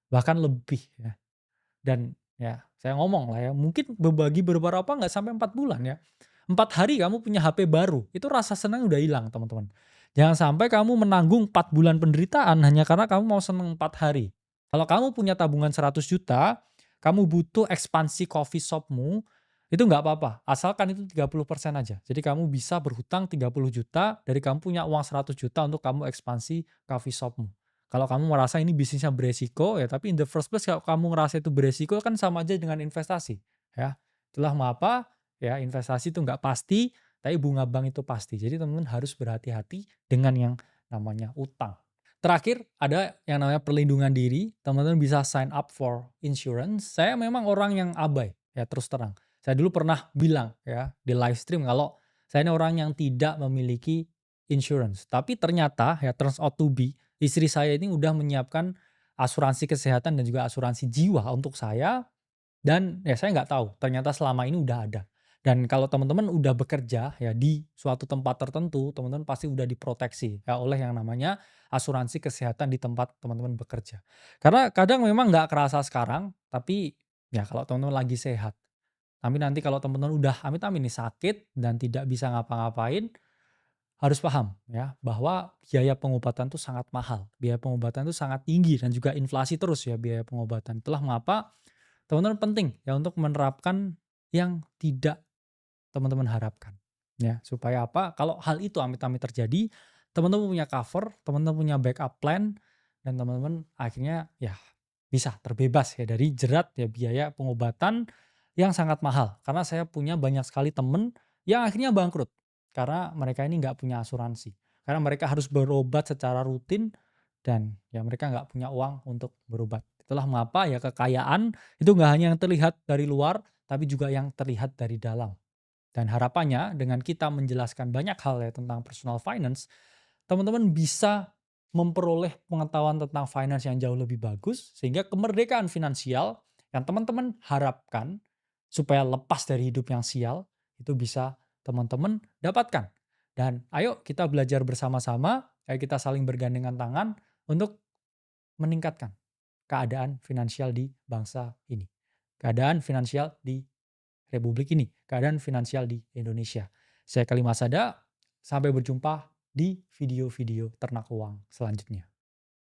bahkan lebih ya. Dan ya saya ngomong lah ya, mungkin berbagi beberapa nggak sampai 4 bulan ya. 4 hari kamu punya HP baru, itu rasa senang udah hilang teman-teman. Jangan sampai kamu menanggung 4 bulan penderitaan hanya karena kamu mau seneng 4 hari. Kalau kamu punya tabungan 100 juta, kamu butuh ekspansi coffee shop-mu, itu nggak apa-apa, asalkan itu 30% aja. Jadi kamu bisa berhutang 30 juta dari kamu punya uang 100 juta untuk kamu ekspansi coffee shop-mu. Kalau kamu merasa ini bisnisnya beresiko, ya tapi in the first place kalau kamu ngerasa itu beresiko kan sama aja dengan investasi, ya. Itulah mengapa ya investasi itu nggak pasti, tapi bunga bank itu pasti. Jadi teman-teman harus berhati-hati dengan yang namanya utang. Terakhir ada yang namanya perlindungan diri, teman-teman bisa sign up for insurance. Saya memang orang yang abai, ya terus terang. Saya dulu pernah bilang ya di live stream kalau saya ini orang yang tidak memiliki insurance. Tapi ternyata ya turns out to be istri saya ini udah menyiapkan asuransi kesehatan dan juga asuransi jiwa untuk saya dan ya saya nggak tahu ternyata selama ini udah ada. Dan kalau teman-teman udah bekerja ya di suatu tempat tertentu, teman-teman pasti udah diproteksi ya oleh yang namanya asuransi kesehatan di tempat teman-teman bekerja. Karena kadang memang nggak kerasa sekarang, tapi ya kalau teman-teman lagi sehat. Tapi nanti kalau teman-teman udah amit-amit nih sakit dan tidak bisa ngapa-ngapain, harus paham ya, bahwa biaya pengobatan itu sangat mahal, biaya pengobatan itu sangat tinggi dan juga inflasi terus ya biaya pengobatan. Itulah mengapa teman-teman penting ya untuk menerapkan yang tidak teman-teman harapkan. Ya, supaya apa? Kalau hal itu amit-amit terjadi, teman-teman punya cover, teman-teman punya backup plan, dan teman-teman akhirnya ya bisa terbebas ya dari jerat ya biaya pengobatan yang sangat mahal. Karena saya punya banyak sekali temen yang akhirnya bangkrut karena mereka ini nggak punya asuransi. Karena mereka harus berobat secara rutin dan ya mereka nggak punya uang untuk berobat. Itulah mengapa ya kekayaan itu nggak hanya yang terlihat dari luar, tapi juga yang terlihat dari dalam. Dan harapannya dengan kita menjelaskan banyak hal ya tentang personal finance, teman-teman bisa memperoleh pengetahuan tentang finance yang jauh lebih bagus, sehingga kemerdekaan finansial yang teman-teman harapkan supaya lepas dari hidup yang sial, itu bisa teman-teman dapatkan. Dan ayo kita belajar bersama-sama, ayo kita saling bergandengan tangan untuk meningkatkan keadaan finansial di bangsa ini. Keadaan finansial di Republik ini, keadaan finansial di Indonesia. Saya Kalimasada, sampai berjumpa di video-video Ternak Uang selanjutnya.